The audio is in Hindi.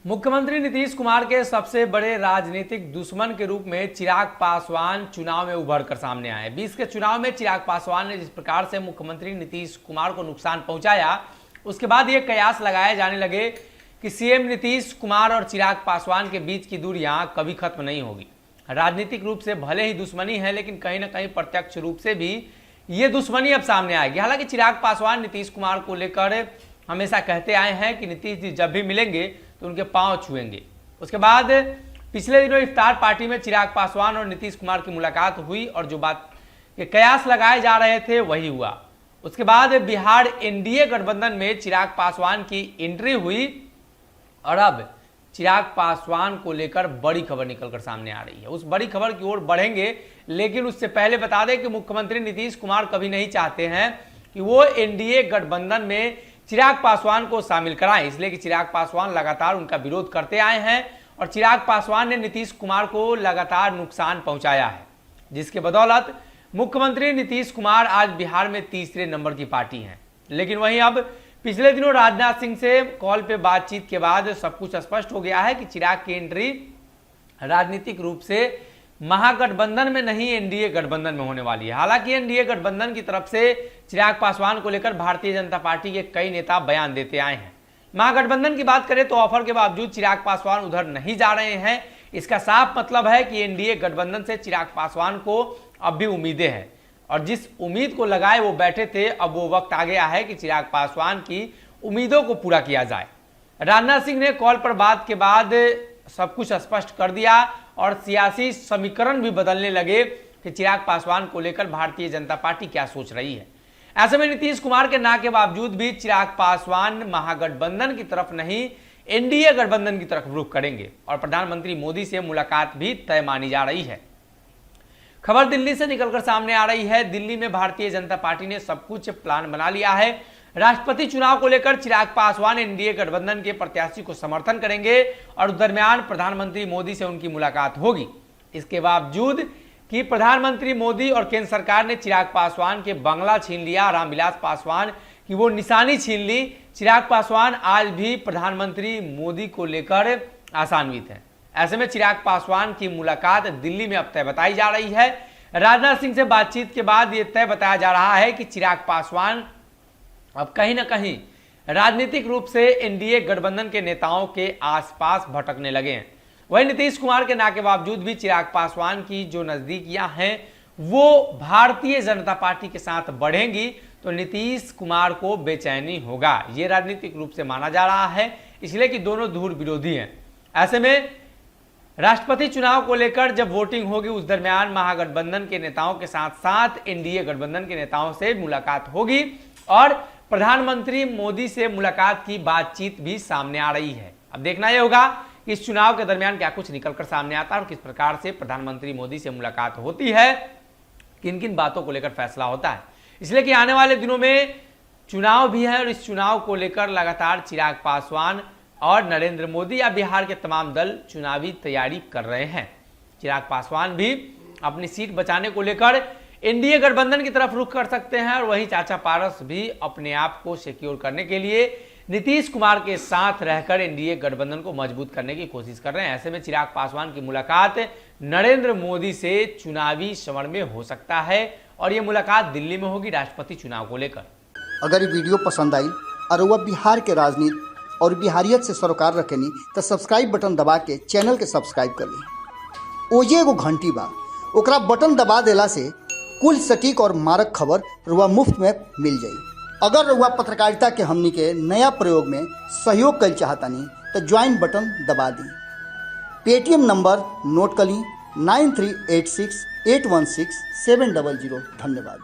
मुख्यमंत्री नीतीश कुमार के सबसे बड़े राजनीतिक दुश्मन के रूप में चिराग पासवान चुनाव में उभर कर सामने आए। 20 के चुनाव में चिराग पासवान ने जिस प्रकार से मुख्यमंत्री नीतीश कुमार को नुकसान पहुंचाया, उसके बाद ये कयास लगाए जाने लगे कि सीएम नीतीश कुमार और चिराग पासवान के बीच की दूरियां कभी खत्म नहीं होगी। राजनीतिक रूप से भले ही दुश्मनी है, लेकिन कहीं ना कहीं प्रत्यक्ष रूप से भी ये दुश्मनी अब सामने आएगी। हालांकि चिराग पासवान नीतीश कुमार को लेकर हमेशा कहते आए हैं कि नीतीश जी जब भी मिलेंगे तो उनके पांव छुएंगे। उसके बाद पिछले दिनों इफ्तार पार्टी में चिराग पासवान और नीतीश कुमार की मुलाकात हुई और जो बात के कयास लगाए जा रहे थे वही हुआ। उसके बाद बिहार एनडीए गठबंधन में चिराग पासवान की एंट्री हुई और अब चिराग पासवान को लेकर बड़ी खबर निकलकर सामने आ रही है। उस बड़ी खबर की ओर बढ़ेंगे, लेकिन उससे पहले बता दें कि मुख्यमंत्री नीतीश कुमार कभी नहीं चाहते हैं कि वो एनडीए गठबंधन में चिराग पासवान को शामिल कराएं, इसलिए कि चिराग पासवान लगातार उनका विरोध करते आए हैं और चिराग पासवान ने नीतीश कुमार को लगातार नुकसान पहुंचाया है, जिसके बदौलत मुख्यमंत्री नीतीश कुमार आज बिहार में तीसरे नंबर की पार्टी हैं। लेकिन वहीं अब पिछले दिनों राजनाथ सिंह से कॉल पे बातचीत के बाद सब कुछ स्पष्ट हो गया है कि चिराग की एंट्री राजनीतिक रूप से महागठबंधन में नहीं, एनडीए गठबंधन में होने वाली है। हालांकि एनडीए गठबंधन की तरफ से चिराग पासवान को लेकर भारतीय जनता पार्टी के कई नेता बयान देते आए हैं। महागठबंधन की बात करें तो ऑफर के बावजूद चिराग पासवान उधर नहीं जा रहे हैं। इसका साफ मतलब है कि एनडीए गठबंधन से चिराग पासवान को अब भी उम्मीदें हैं और जिस उम्मीद को लगाए वो बैठे थे, अब वो वक्त आ गया है कि चिराग पासवान की उम्मीदों को पूरा किया जाए। राजनाथ सिंह ने कॉल पर बात के बाद सब कुछ स्पष्ट कर दिया और सियासी समीकरण भी बदलने लगे कि चिराग पासवान को लेकर भारतीय जनता पार्टी क्या सोच रही है। ऐसे में नीतीश कुमार के ना के बावजूद भी चिराग पासवान महागठबंधन की तरफ नहीं, एनडीए गठबंधन की तरफ रुख करेंगे और प्रधानमंत्री मोदी से मुलाकात भी तय मानी जा रही है। खबर दिल्ली से निकलकर सामने आ रही है। दिल्ली में भारतीय जनता पार्टी ने सब कुछ प्लान बना लिया है। राष्ट्रपति चुनाव को लेकर चिराग पासवान एनडीए गठबंधन के प्रत्याशी को समर्थन करेंगे और उस दरमियान प्रधानमंत्री मोदी से उनकी मुलाकात होगी। इसके बावजूद कि प्रधानमंत्री मोदी और केंद्र सरकार ने चिराग पासवान के बंगला छीन लिया, रामविलास पासवान की वो निशानी छीन ली, चिराग पासवान आज भी प्रधानमंत्री मोदी को लेकर आशान्वित है। ऐसे में चिराग पासवान की मुलाकात दिल्ली में अब तय बताई जा रही है। राजनाथ सिंह से बातचीत के बाद यह तय बताया जा रहा है कि चिराग पासवान अब कहीं ना कहीं राजनीतिक रूप से एनडीए गठबंधन के नेताओं के आसपास भटकने लगे हैं। वहीं नीतीश कुमार के ना के बावजूद भी चिराग पासवान की जो नजदीकियां हैं वो भारतीय जनता पार्टी के साथ बढ़ेंगी तो नीतीश कुमार को बेचैनी होगा। ये राजनीतिक रूप से माना जा रहा है, इसलिए कि दोनों धुर विरोधी हैं। ऐसे में राष्ट्रपति चुनाव को लेकर जब वोटिंग होगी उस दरमियान महागठबंधन के नेताओं के साथ साथ एनडीए गठबंधन के नेताओं से मुलाकात होगी और प्रधानमंत्री मोदी से मुलाकात की बातचीत भी सामने आ रही है। अब देखना यह होगा कि इस चुनाव के दरमियान क्या कुछ निकलकर सामने आता है और किस प्रकार से प्रधानमंत्री मोदी से मुलाकात होती है, किन किन बातों को लेकर फैसला होता है। इसलिए कि आने वाले दिनों में चुनाव भी है और इस चुनाव को लेकर लगातार चिराग पासवान और नरेंद्र मोदी या बिहार के तमाम दल चुनावी तैयारी कर रहे हैं। चिराग पासवान भी अपनी सीट बचाने को लेकर एनडीए गठबंधन की तरफ रुख कर सकते हैं और वहीं चाचा पारस भी अपने आप को सिक्योर करने के लिए नीतीश कुमार के साथ रहकर एनडीए गठबंधन को मजबूत करने की कोशिश कर रहे हैं। ऐसे में चिराग पासवान की मुलाकात नरेंद्र मोदी से चुनावी समर में हो सकता है और ये मुलाकात दिल्ली में होगी राष्ट्रपति चुनाव को लेकर। अगर ये वीडियो पसंद आई और वह बिहार के राजनीति और बिहारियत से सरोकार रखेनी तो सब्सक्राइब बटन दबा के चैनल के सब्सक्राइब कर ली। ओजे एगो घंटी बा, ओकरा बटन दबा देला से कुल सटीक और मारक खबर रुआ मुफ्त में मिल जाई। अगर रुआ पत्रकारिता के हमनी के नया प्रयोग में सहयोग कर चाहतानी तो ज्वाइन बटन दबा दी। पेटीएम नंबर नोट कर ली 9386816700। धन्यवाद।